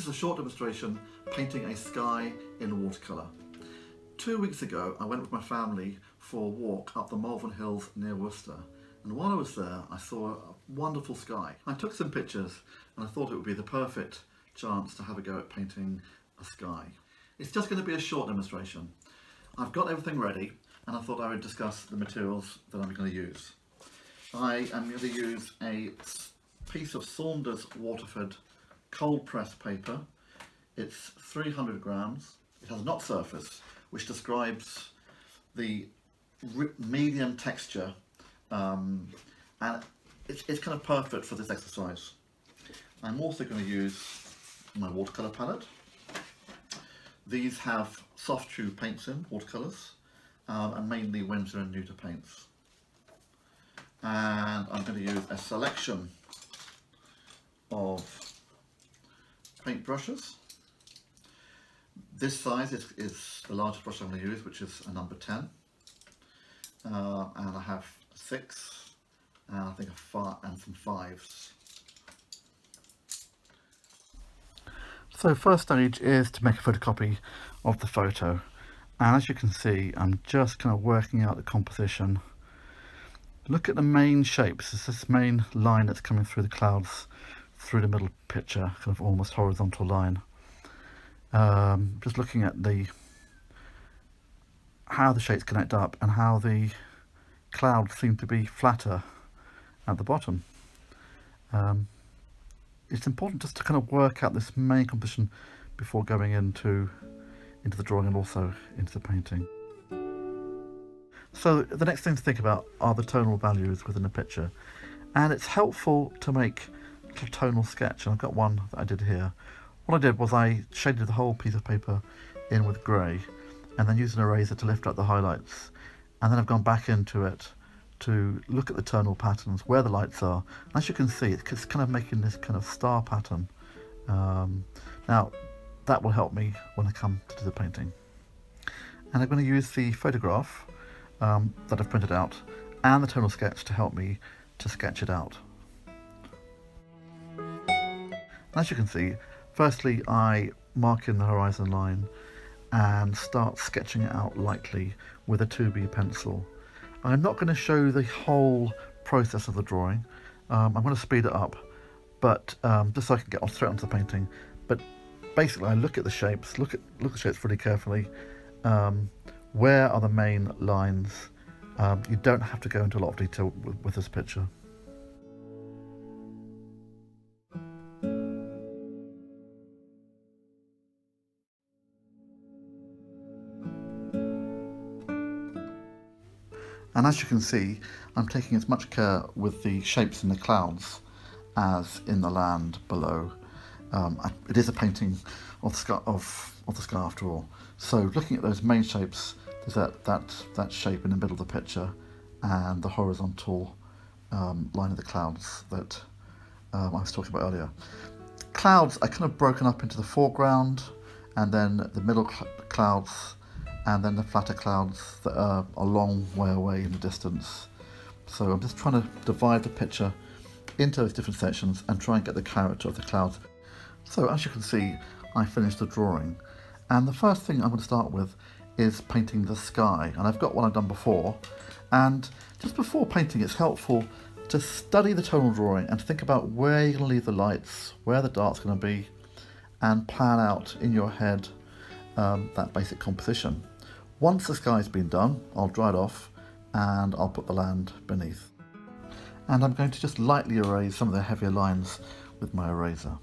is a short demonstration painting a sky in watercolour. 2 weeks ago I went with my family for a walk up the Malvern Hills near Worcester, and while I was there I saw a wonderful sky. I took some pictures and I thought it would be the perfect chance to have a go at painting a sky. It's just going to be a short demonstration. I've got everything ready and I thought I would discuss the materials that I'm going to use. I am going to use a piece of Saunders Waterford cold pressed paper. It's 300 grams. It has a knot surface which describes the medium texture, and it's kind of perfect for this exercise. I'm also going to use my watercolour palette. These have soft tube paints in, watercolours, and mainly Winsor and Neuter paints. And I'm going to use a selection of paint brushes. This size is the largest brush I'm going to use, which is a number 10. And I have 6, and I think a 5 and some 5s. So first stage is to make a photocopy of the photo, and as you can see I'm just kind of working out the composition. Look at the main shapes. It's this main line that's coming through the clouds through the middle picture, kind of almost horizontal line. Just looking at how the shapes connect up and how the clouds seem to be flatter at the bottom. It's important just to kind of work out this main composition before going into the drawing and also into the painting. So the next thing to think about are the tonal values within the picture, and it's helpful to make a little tonal sketch, and I've got one that I did here. What I did was I shaded the whole piece of paper in with grey and then used an eraser to lift up the highlights, and then I've gone back into it to look at the tonal patterns, where the lights are. As you can see, it's kind of making this kind of star pattern. Now that will help me when I come to do the painting. And I'm going to use the photograph that I've printed out and the tonal sketch to help me to sketch it out. As you can see, firstly I mark in the horizon line and start sketching it out lightly with a 2B pencil. I'm not going to show the whole process of the drawing. I'm going to speed it up, but just so I can get straight onto the painting. But basically I look at the shapes, look at the shapes really carefully. Where are the main lines? You don't have to go into a lot of detail with this picture. And as you can see, I'm taking as much care with the shapes in the clouds as in the land below. It is a painting of the sky after all. So looking at those main shapes, there's that shape in the middle of the picture and the horizontal line of the clouds that I was talking about earlier. Clouds are kind of broken up into the foreground and then the middle clouds, and then the flatter clouds that are a long way away in the distance. So I'm just trying to divide the picture into those different sections and try and get the character of the clouds. So as you can see, I finished the drawing, and the first thing I'm going to start with is painting the sky, and I've got one I've done before. And just before painting, it's helpful to study the tonal drawing and to think about where you're going to leave the lights, where the dark's going to be, and plan out in your head that basic composition. Once the sky's been done, I'll dry it off and I'll put the land beneath. And I'm going to just lightly erase some of the heavier lines with my eraser.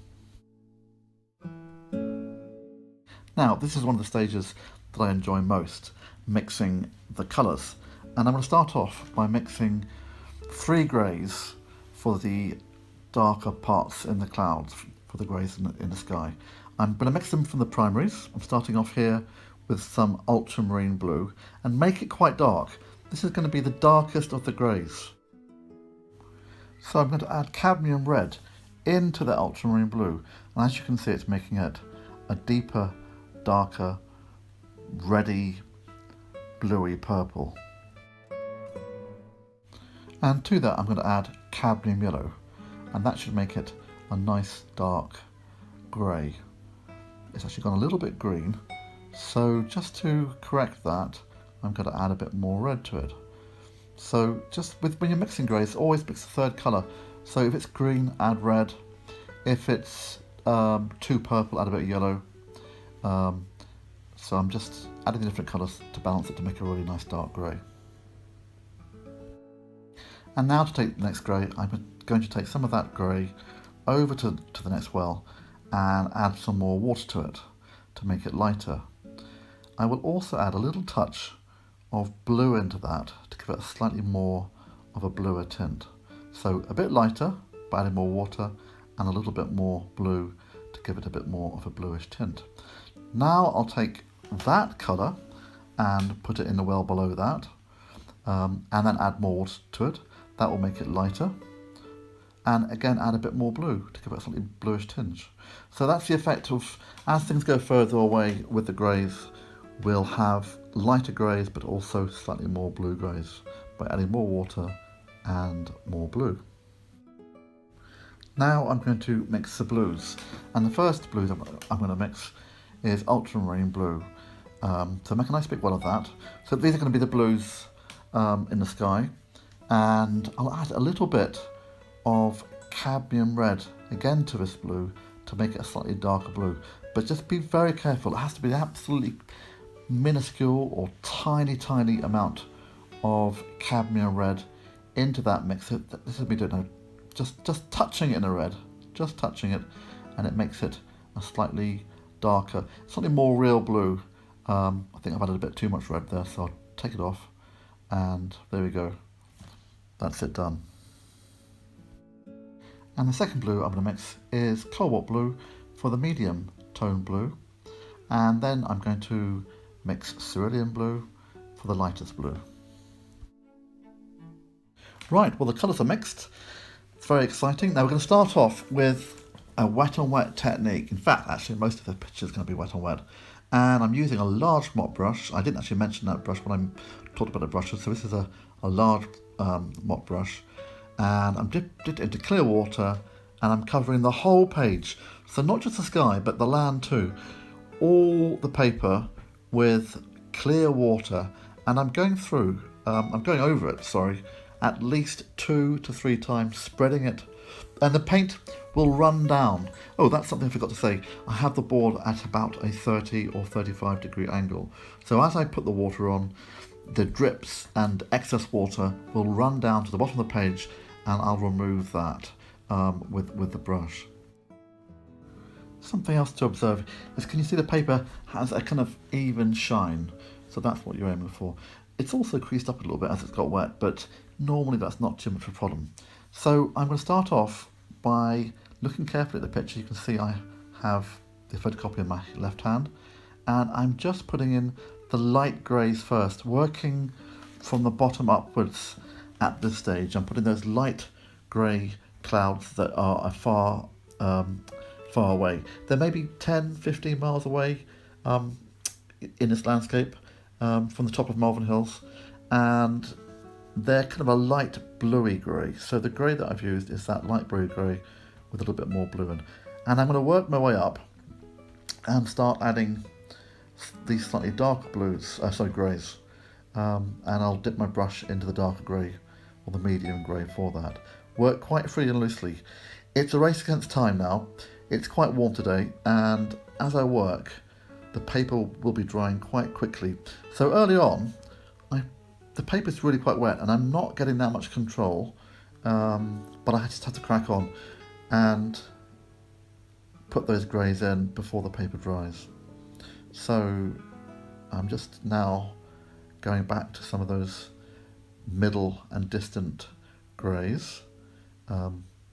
Now, this is one of the stages that I enjoy most, mixing the colours. And I'm going to start off by mixing 3 greys for the darker parts in the clouds, for the greys in the sky. I'm going to mix them from the primaries. I'm starting off here with some ultramarine blue and make it quite dark. This is going to be the darkest of the greys. So I'm going to add cadmium red into the ultramarine blue, and as you can see, it's making it a deeper, darker, reddy, bluey purple. And to that I'm going to add cadmium yellow, and that should make it a nice dark grey. it's actually gone a little bit green. So just to correct that, I'm going to add a bit more red to it. So just when you're mixing greys, always mix the third colour. So if it's green, add red. If it's too purple, add a bit of yellow. So I'm just adding the different colours to balance it to make a really nice dark grey. And now to take the next grey, I'm going to take some of that grey over to the next well and add some more water to it to make it lighter. I will also add a little touch of blue into that to give it slightly more of a bluer tint. So a bit lighter by adding more water and a little bit more blue to give it a bit more of a bluish tint. Now I'll take that colour and put it in the well below that, and then add more water to it. That will make it lighter, and again add a bit more blue to give it a slightly bluish tinge. So that's the effect of, as things go further away with the greys, we'll have lighter greys but also slightly more blue greys by adding more water and more blue. Now I'm going to mix the blues, and the first blues I'm going to mix is ultramarine blue. So make a nice big well of that. So these are going to be the blues in the sky, and I'll add a little bit of cadmium red again to this blue to make it a slightly darker blue. But just be very careful, it has to be an absolutely minuscule or tiny amount of cadmium red into that mix. This is me doing now, just touching it in the red, just touching it, and it makes it a slightly darker, slightly more real blue. I think I've added a bit too much red there, so I'll take it off, and there we go. That's it done. And the second blue I'm going to mix is cobalt blue for the medium tone blue, and then I'm going to mix cerulean blue for the lightest blue. Right, well the colours are mixed. It's very exciting. Now we're going to start off with a wet on wet technique. In fact, actually most of the picture is going to be wet on wet. And I'm using a large mop brush. I didn't actually mention that brush when I talked about the brushes. So this is a large mop brush. And I'm dipped it into clear water, and I'm covering the whole page. So not just the sky, but the land too. All the paper with clear water. And I'm going over it, at least 2 to 3 times, spreading it, and the paint will run down. Oh, that's something I forgot to say. I have the board at about a 30 or 35 degree angle. So as I put the water on, the drips and excess water will run down to the bottom of the page, and I'll remove that with the brush. Something else to observe is, can you see the paper has a kind of even shine? So that's what you're aiming for. It's also creased up a little bit as it's got wet, but normally that's not too much of a problem. So I'm going to start off by looking carefully at the picture. You can see I have the photocopy in my left hand, and I'm just putting in the light greys first, working from the bottom upwards at this stage. I'm putting those light grey clouds that are far away. They're maybe 10-15 miles away in this landscape from the top of Malvern Hills, and they're kind of a light bluey grey. So the grey that I've used is that light bluey grey with a little bit more blue in. And I'm going to work my way up and start adding these slightly darker greys. And I'll dip my brush into the darker grey or the medium grey for that. Work quite freely and loosely. It's a race against time now. It's quite warm today, and as I work, the paper will be drying quite quickly. So early on, the paper's really quite wet, and I'm not getting that much control, but I just have to crack on and put those greys in before the paper dries. So I'm just now going back to some of those middle and distant greys,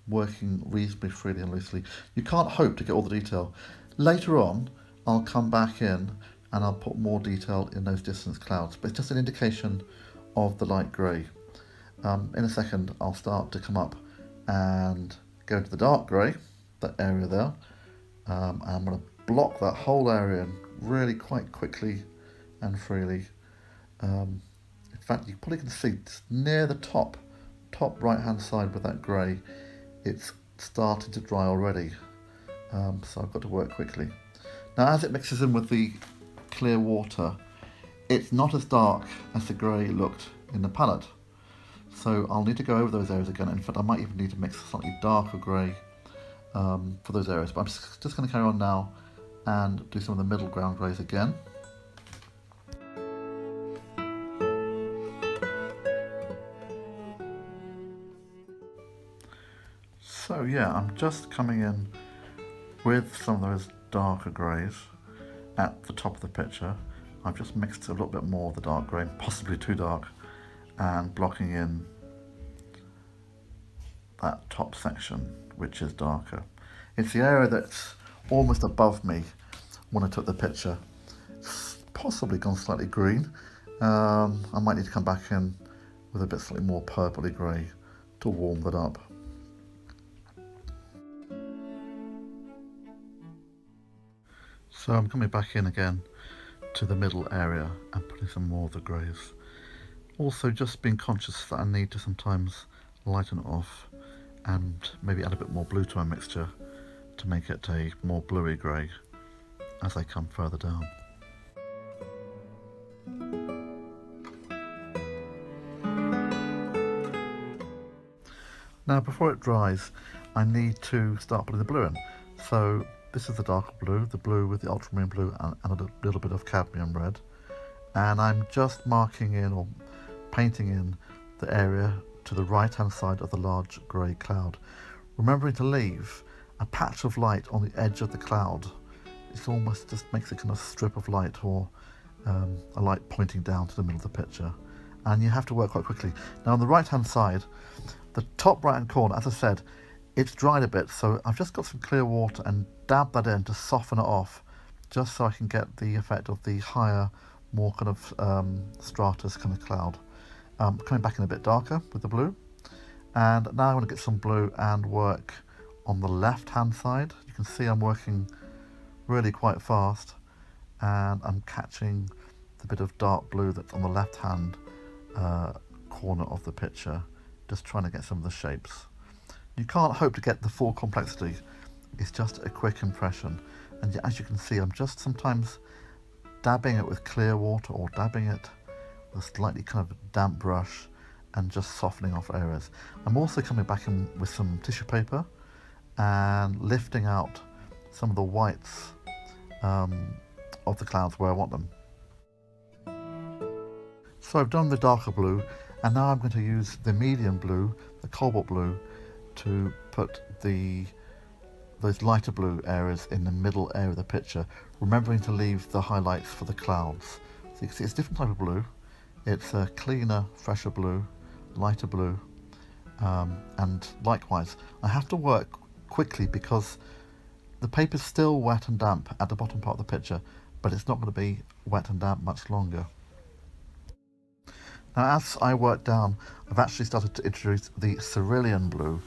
working reasonably freely and loosely. You can't hope to get all the detail. Later on, I'll come back in and I'll put more detail in those distance clouds, but it's just an indication of the light grey. In a second, I'll start to come up and go into the dark grey, that area there, and I'm going to block that whole area in really quite quickly and freely. In fact, you probably can see near the top right hand side with that grey, it's starting to dry already, so I've got to work quickly. Now as it mixes in with the clear water, it's not as dark as the grey looked in the palette. So I'll need to go over those areas again. In fact, I might even need to mix a slightly darker grey for those areas. But I'm just going to carry on now and do some of the middle ground greys again. So yeah, I'm just coming in with some of those darker greys at the top of the picture. I've just mixed a little bit more of the dark grey, possibly too dark, and blocking in that top section, which is darker. It's the area that's almost above me when I took the picture. It's possibly gone slightly green. I might need to come back in with a bit slightly more purpley grey to warm that up. So I'm coming back in again to the middle area and putting some more of the greys. Also just being conscious that I need to sometimes lighten it off and maybe add a bit more blue to my mixture to make it a more bluey grey as I come further down. Now before it dries, I need to start putting the blue in. So this is the darker blue, the blue with the ultramarine blue and a little bit of cadmium red. And I'm just marking in or painting in the area to the right hand side of the large grey cloud, remembering to leave a patch of light on the edge of the cloud. It almost just makes a kind of strip of light or a light pointing down to the middle of the picture, and you have to work quite quickly. Now on the right hand side, the top right hand corner, as I said, it's dried a bit, so I've just got some clear water and dabbed that in to soften it off, just so I can get the effect of the higher, more kind of stratus kind of cloud. Coming back in a bit darker with the blue, and now I want to get some blue and work on the left hand side. You can see I'm working really quite fast and I'm catching the bit of dark blue that's on the left hand corner of the picture, just trying to get some of the shapes. You can't hope to get the full complexity, it's just a quick impression, and as you can see I'm just sometimes dabbing it with clear water or dabbing it with a slightly kind of damp brush and just softening off areas. I'm also coming back in with some tissue paper and lifting out some of the whites of the clouds where I want them. So I've done the darker blue, and now I'm going to use the medium blue, the cobalt blue, to put those lighter blue areas in the middle area of the picture, remembering to leave the highlights for the clouds. So you can see it's a different type of blue. It's a cleaner, fresher blue, lighter blue, and likewise I have to work quickly because the paper's still wet and damp at the bottom part of the picture, but it's not going to be wet and damp much longer. Now as I work down, I've actually started to introduce the cerulean blue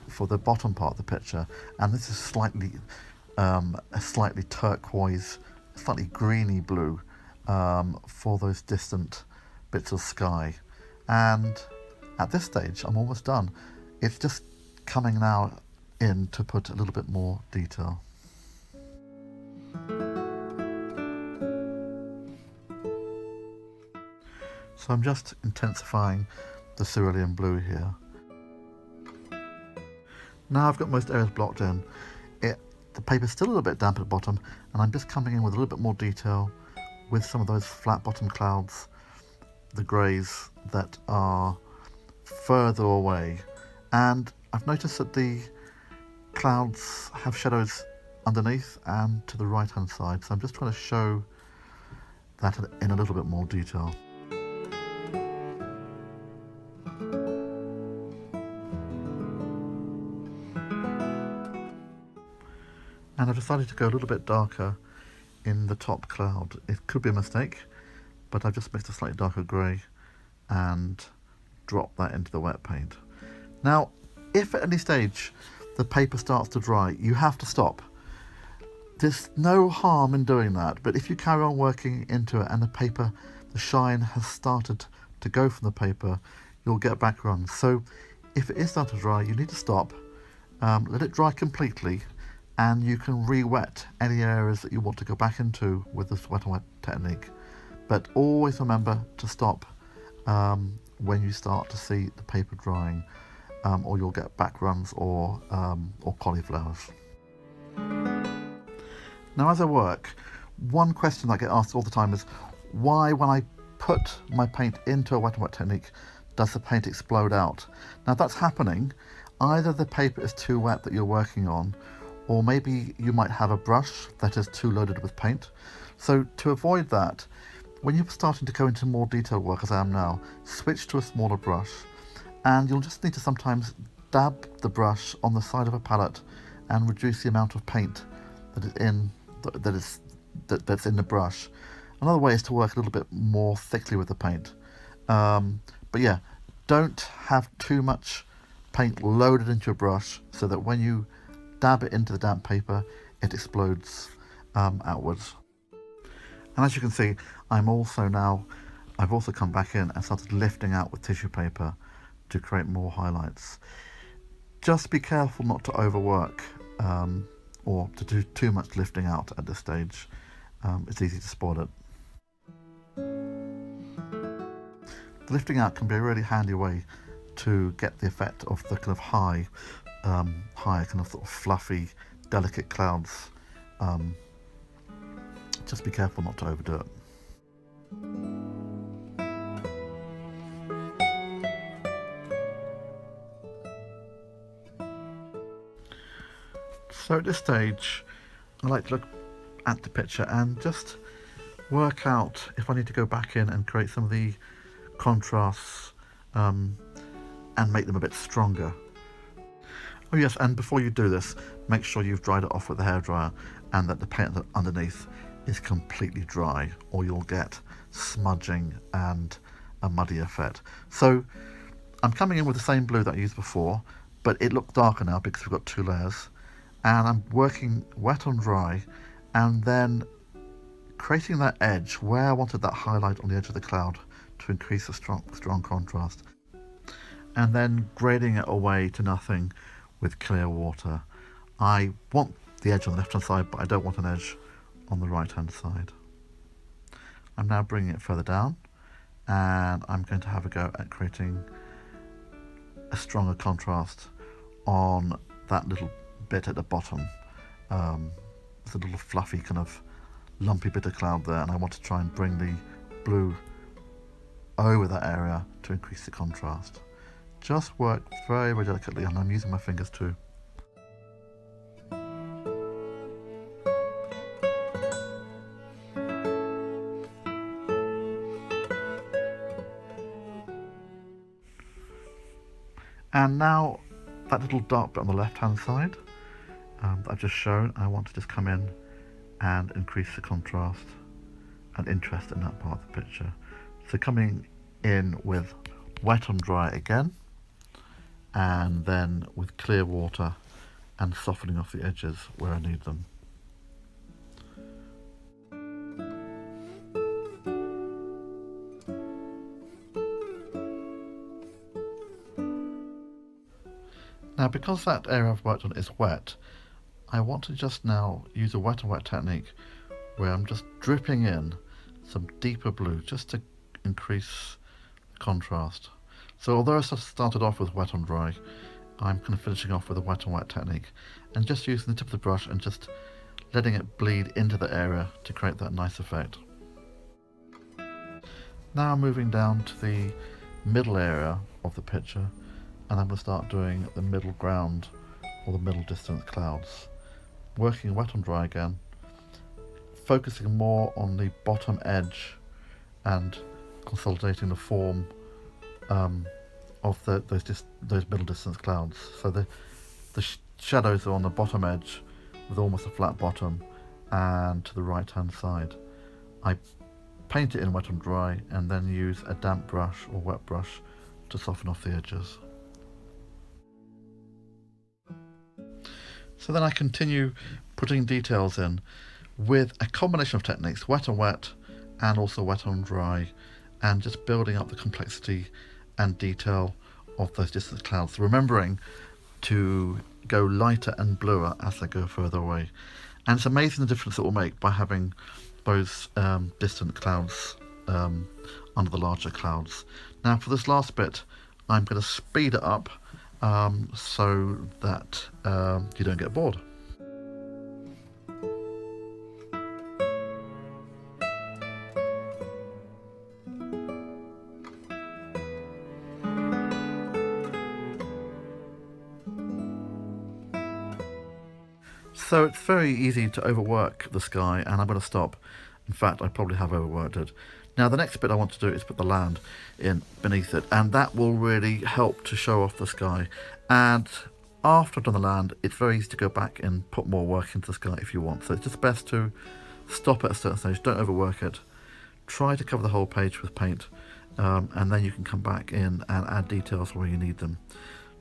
for the bottom part of the picture, and this is slightly a slightly turquoise, slightly greeny blue for those distant bits of sky. And at this stage I'm almost done. It's just coming now in to put a little bit more detail. So I'm just intensifying the cerulean blue here. Now I've got most areas blocked in. The paper's still a little bit damp at the bottom, and I'm just coming in with a little bit more detail with some of those flat bottom clouds, the greys that are further away. And I've noticed that the clouds have shadows underneath and to the right hand side, so I'm just trying to show that in a little bit more detail. And I've decided to go a little bit darker in the top cloud. It could be a mistake, but I've just mixed a slightly darker grey and dropped that into the wet paint. Now, if at any stage the paper starts to dry, you have to stop. There's no harm in doing that, but if you carry on working into it and the shine has started to go from the paper, you'll get background. So if it is starting to dry, you need to stop, let it dry completely, and you can re-wet any areas that you want to go back into with this wet on wet technique. But always remember to stop when you start to see the paper drying, or you'll get back runs or cauliflowers. Now, as I work, one question I get asked all the time is why, when I put my paint into a wet on wet technique, does the paint explode out? Now, if that's happening, either the paper is too wet that you're working on, or maybe you might have a brush that is too loaded with paint. So to avoid that, when you're starting to go into more detailed work, as I am now, switch to a smaller brush, and you'll just need to sometimes dab the brush on the side of a palette and reduce the amount of paint that is in that's in the brush. Another way is to work a little bit more thickly with the paint. But yeah, don't have too much paint loaded into your brush so that when you dab it into the damp paper, it explodes outwards. And as you can see, I've also come back in and started lifting out with tissue paper to create more highlights. Just be careful not to overwork or to do too much lifting out at this stage. It's easy to spoil it. The lifting out can be a really handy way to get the effect of the kind of high kind of sort of fluffy, delicate clouds. Just be careful not to overdo it. So at this stage, I like to look at the picture and just work out if I need to go back in and create some of the contrasts and make them a bit stronger. Oh yes, and before you do this, make sure you've dried it off with the hairdryer and that the paint underneath is completely dry, or you'll get smudging and a muddy effect. So I'm coming in with the same blue that I used before, but it looked darker now because we've got two layers, and I'm working wet on dry and then creating that edge where I wanted that highlight on the edge of the cloud to increase the strong contrast, and then grading it away to nothing with clear water. I want the edge on the left hand side, but I don't want an edge on the right hand side. I'm now bringing it further down, and I'm going to have a go at creating a stronger contrast on that little bit at the bottom. There's a little fluffy kind of lumpy bit of cloud there, and I want to try and bring the blue over that area to increase the contrast. Just work very, very delicately, and I'm using my fingers too. And now that little dark bit on the left hand side that I've just shown, I want to just come in and increase the contrast and interest in that part of the picture. So coming in with wet on dry again, and then with clear water and softening off the edges where I need them. Now, because that area I've worked on is wet, I want to just now use a wet on wet technique where I'm just dripping in some deeper blue just to increase the contrast. So although I started off with wet on dry, I'm kind of finishing off with a wet on wet technique and just using the tip of the brush and just letting it bleed into the area to create that nice effect. Now I'm moving down to the middle area of the picture, and I'm going to start doing the middle ground or the middle distance clouds. Working wet on dry again, focusing more on the bottom edge and consolidating the form of those middle distance clouds. So the shadows are on the bottom edge with almost a flat bottom, and to the right hand side. I paint it in wet on dry and then use a damp brush or wet brush to soften off the edges. So then I continue putting details in with a combination of techniques, wet on wet and also wet on dry, and just building up the complexity and detail of those distance clouds. Remembering to go lighter and bluer as they go further away. And it's amazing the difference it will make by having those distant clouds under the larger clouds. Now for this last bit, I'm going to speed it up so that you don't get bored. So it's very easy to overwork the sky, and I'm going to stop. In fact, I probably have overworked it. Now the next bit I want to do is put the land in beneath it, and that will really help to show off the sky. And after I've done the land, it's very easy to go back and put more work into the sky if you want. So it's just best to stop at a certain stage, don't overwork it. Try to cover the whole page with paint, and then you can come back in and add details where you need them.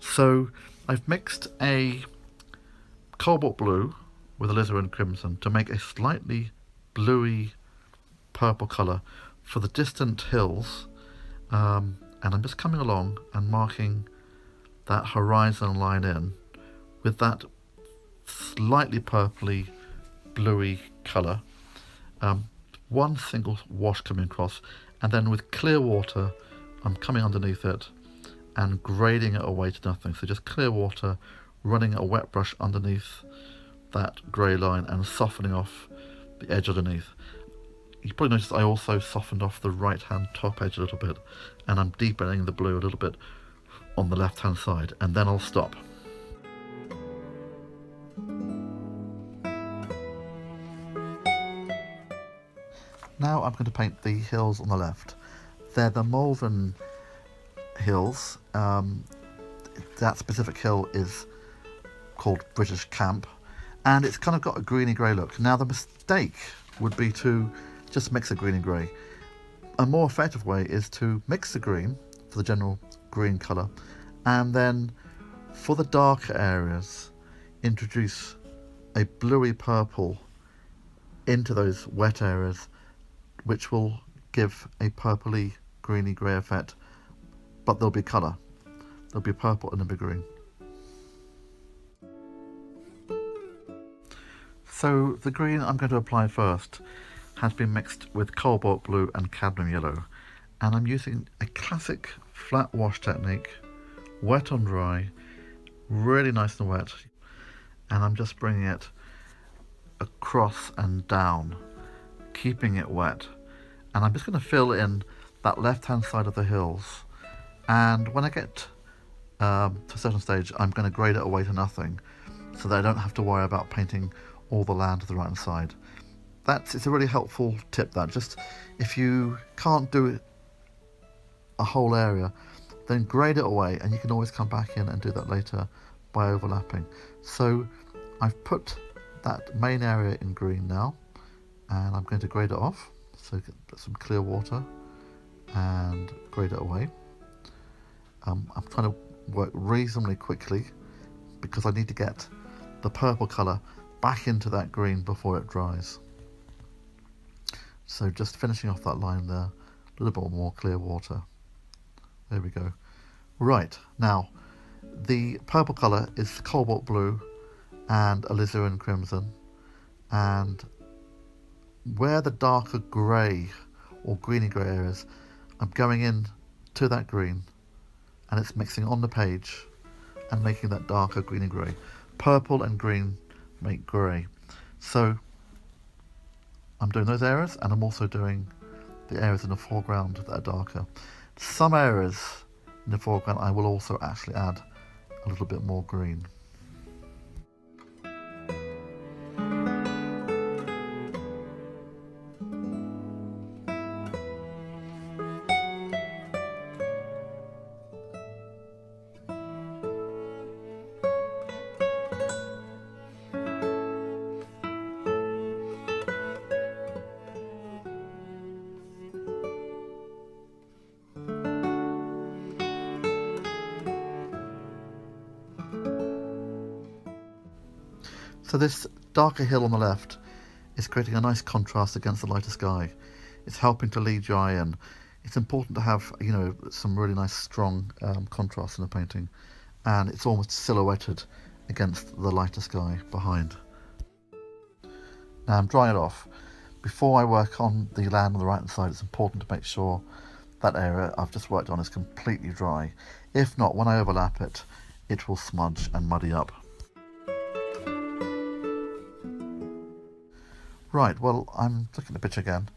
So I've mixed a cobalt blue with alizarin crimson to make a slightly bluey purple colour for the distant hills, and I'm just coming along and marking that horizon line in with that slightly purpley bluey colour, one single wash coming across, and then with clear water I'm coming underneath it and grading it away to nothing. So just clear water, running a wet brush underneath that grey line and softening off the edge underneath. You probably noticed I also softened off the right hand top edge a little bit, and I'm deepening the blue a little bit on the left hand side, and then I'll stop. Now I'm going to paint the hills on the left. They're the Malvern Hills. That specific hill is called British Camp, and it's kind of got a greeny grey look. Now the mistake would be to just mix a green and grey. A more effective way is to mix the green for the general green colour, and then for the darker areas introduce a bluey purple into those wet areas, which will give a purpley greeny grey effect, but there'll be colour. There'll be purple and there'll be green. So the green I'm going to apply first has been mixed with cobalt blue and cadmium yellow, and I'm using a classic flat wash technique, wet on dry, really nice and wet, and I'm just bringing it across and down, keeping it wet, and I'm just going to fill in that left hand side of the hills, and when I get to a certain stage I'm going to grade it away to nothing so that I don't have to worry about painting all the land to the right hand side. It's a really helpful tip, that just if you can't do it a whole area, then grade it away, and you can always come back in and do that later by overlapping. So I've put that main area in green now, and I'm going to grade it off. So put some clear water and grade it away. I'm trying to work reasonably quickly because I need to get the purple colour back into that green before it dries. So just finishing off that line there, a little bit more clear water. There we go. Right, now the purple colour is cobalt blue and alizarin crimson, and where the darker grey or greeny grey areas, I'm going in to that green and it's mixing on the page and making that darker greeny grey. Purple and green make grey. So I'm doing those areas, and I'm also doing the areas in the foreground that are darker. Some areas in the foreground I will also actually add a little bit more green. So this darker hill on the left is creating a nice contrast against the lighter sky. It's helping to lead your eye in. It's important to have, some really nice strong contrast in the painting, and it's almost silhouetted against the lighter sky behind. Now I'm drying it off. Before I work on the land on the right hand side, it's important to make sure that area I've just worked on is completely dry. If not, when I overlap it, it will smudge and muddy up. Right, well, I'm looking at the picture again,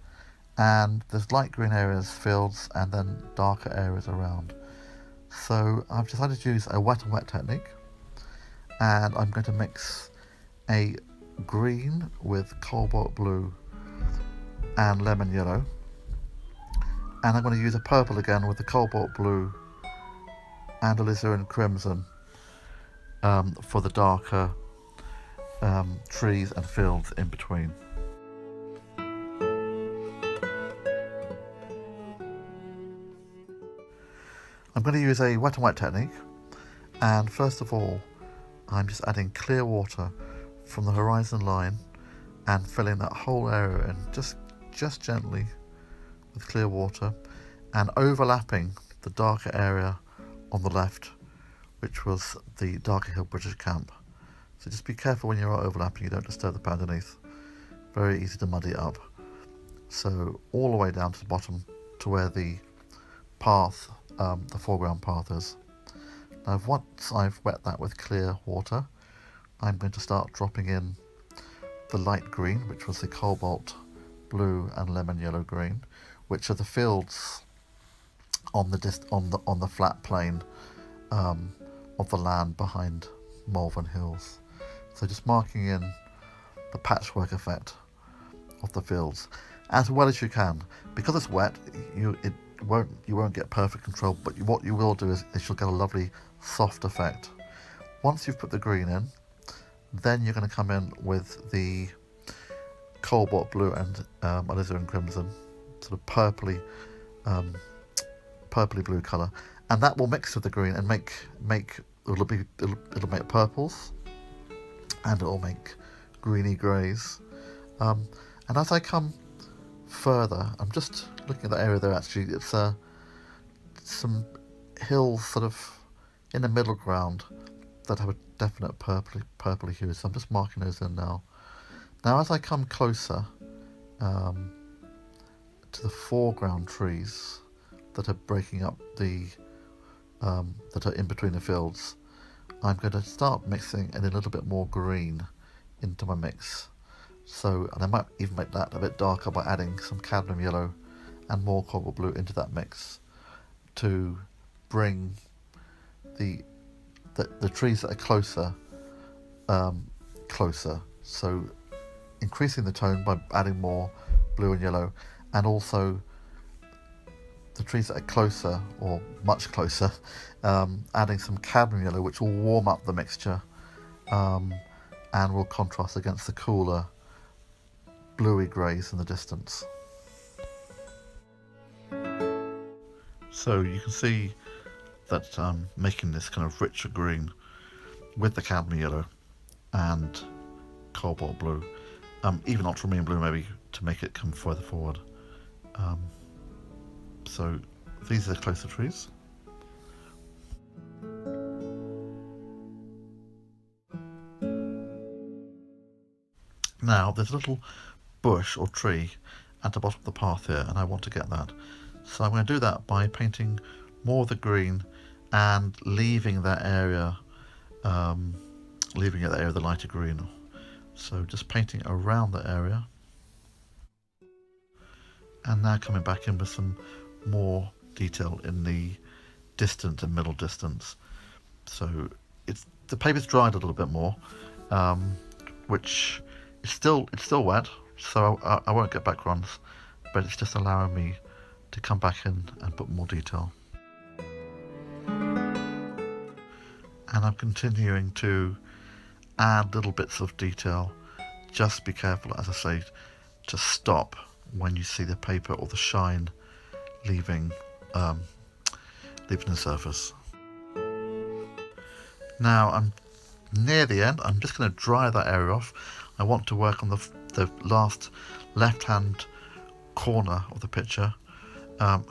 and there's light green areas, fields, and then darker areas around. So I've decided to use a wet and wet technique, and I'm going to mix a green with cobalt blue and lemon yellow, and I'm going to use a purple again with the cobalt blue and alizarin crimson for the darker trees and fields in between. I'm going to use a wet and wet technique, and first of all I'm just adding clear water from the horizon line and filling that whole area in just gently with clear water, and overlapping the darker area on the left, which was the Darker Hill British camp. So just be careful when you're overlapping, you don't disturb the pad underneath. Very easy to muddy it up. So all the way down to the bottom to where the path, the foreground path is. Now once I've wet that with clear water, I'm going to start dropping in the light green, which was the cobalt blue and lemon yellow green, which are the fields on the flat plain of the land behind Malvern Hills. So just marking in the patchwork effect of the fields as well as you can. Because it's wet, you won't get perfect control, but what you will do is you'll get a lovely soft effect. Once you've put the green in, then you're going to come in with the cobalt blue and alizarin crimson, sort of purpley blue colour, and that will mix with the green and it'll make purples, and it'll make greeny greys. And as I come further, I'm just looking at the area there. Actually, it's some hills sort of in the middle ground that have a definite purpley hue. So I'm just marking those in now. Now, as I come closer to the foreground trees that are breaking up that are in between the fields, I'm going to start mixing in a little bit more green into my mix. So, and I might even make that a bit darker by adding some cadmium yellow and more cobalt blue into that mix to bring the trees that are closer. So increasing the tone by adding more blue and yellow, and also the trees that are closer or much closer, adding some cadmium yellow, which will warm up the mixture and will contrast against the cooler bluey greys in the distance. So you can see that I'm making this kind of richer green with the cadmium yellow and cobalt blue, even ultramarine blue maybe to make it come further forward. So these are the closer trees. Now there's a little bush or tree at the bottom of the path here, and I want to get that. So I'm going to do that by painting more of the green and leaving that area, the lighter green. So just painting around the area, and now coming back in with some more detail in the distant and middle distance. So the paper's dried a little bit more, which it's still wet, so I won't get back runs, but it's just allowing me to come back in and put more detail. And I'm continuing to add little bits of detail. Just be careful, as I say, to stop when you see the paper or the shine leaving the surface. Now I'm near the end. I'm just going to dry that area off. I want to work on the last left-hand corner of the picture,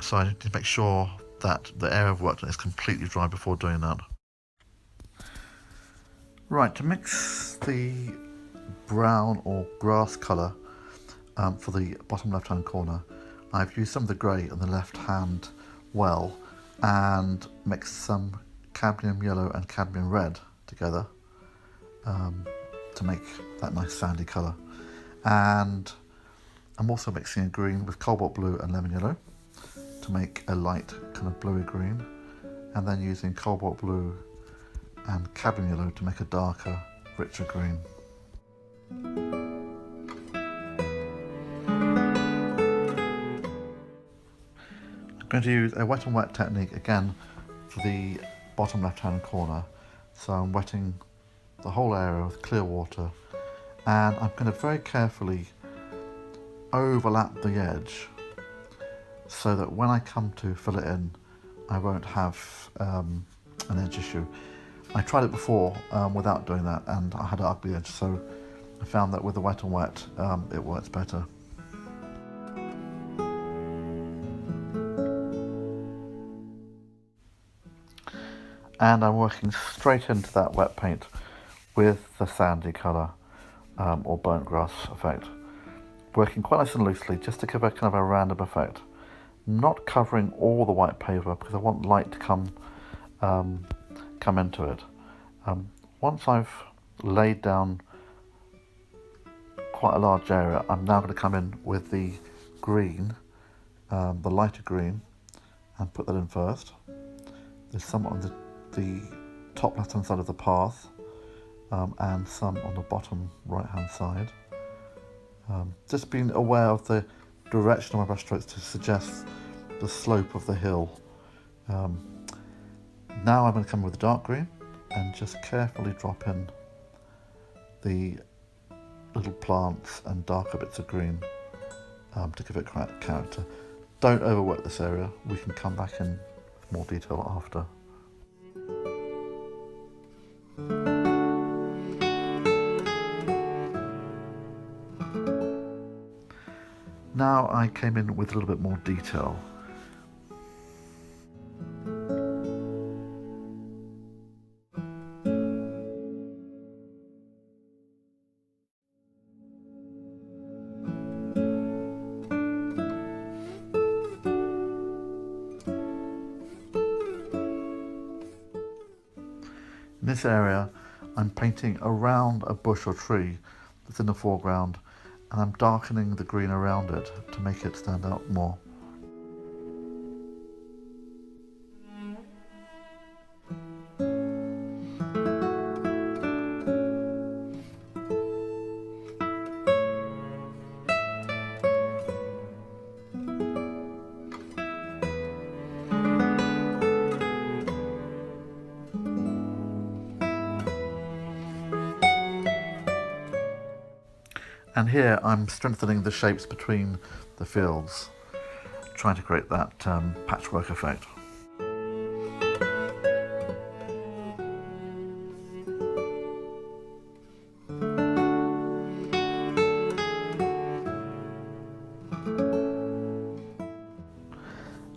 so I need to make sure that the area I've worked on is completely dry before doing that. Right, to mix the brown or grass colour for the bottom left hand corner, I've used some of the grey in the left hand well and mixed some cadmium yellow and cadmium red together to make that nice sandy colour. And I'm also mixing a green with cobalt blue and lemon yellow to make a light kind of bluey green, and then using cobalt blue and cadmium yellow to make a darker, richer green. I'm going to use a wet and wet technique again for the bottom left hand corner. So I'm wetting the whole area with clear water, and I'm going to very carefully overlap the edge so that when I come to fill it in, I won't have an edge issue. I tried it before without doing that, and I had an ugly edge, so I found that with the wet and wet it works better. And I'm working straight into that wet paint with the sandy colour or burnt grass effect, working quite nice and loosely just to give a kind of a random effect, not covering all the white paper because I want light to come into it. Once I've laid down quite a large area, I'm now going to come in with the green, the lighter green, and put that in first. There's some on the top left hand side of the path and some on the bottom right hand side. Just being aware of the direction of my brush strokes to suggest the slope of the hill. Now I'm going to come with the dark green and just carefully drop in the little plants and darker bits of green to give it character. Don't overwork this area, we can come back in with more detail after. Now I came in with a little bit more detail. In this area, I'm painting around a bush or tree that's in the foreground, and I'm darkening the green around it to make it stand out more. And here I'm strengthening the shapes between the fields, trying to create that patchwork effect.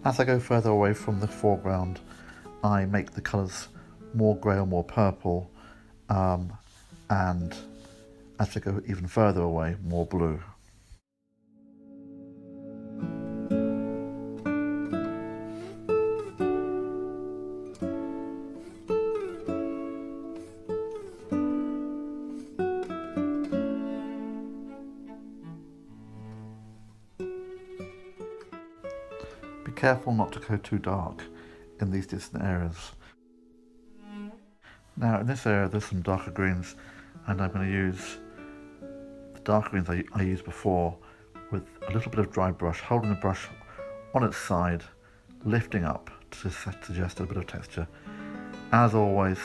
As I go further away from the foreground, I make the colours more grey or more purple, and as I go even further away, more blue. Be careful not to go too dark in these distant areas. Now in this area there's some darker greens, and I'm going to use the darker greens I used before with a little bit of dry brush, holding the brush on its side, lifting up to suggest a bit of texture. As always,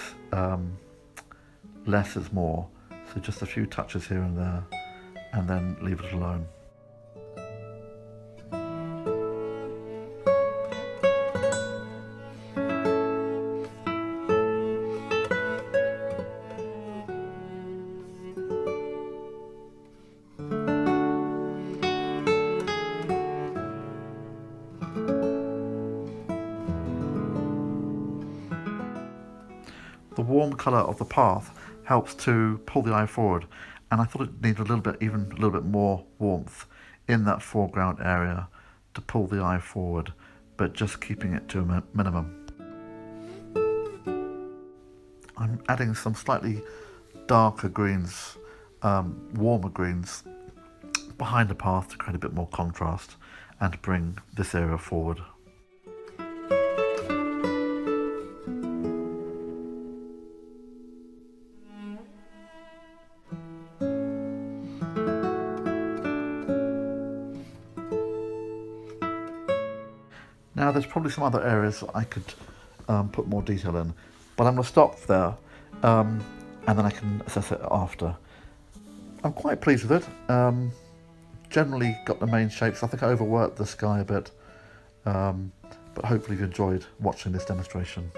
less is more, so just a few touches here and there, and then leave it alone. The warm colour of the path helps to pull the eye forward, and I thought it needed even a little bit more warmth in that foreground area to pull the eye forward, but just keeping it to a minimum. I'm adding some slightly darker greens, warmer greens behind the path to create a bit more contrast and to bring this area forward. Now there's probably some other areas I could put more detail in, but I'm going to stop there and then I can assess it after. I'm quite pleased with it. Generally got the main shapes. I think I overworked the sky a bit, but hopefully you've enjoyed watching this demonstration.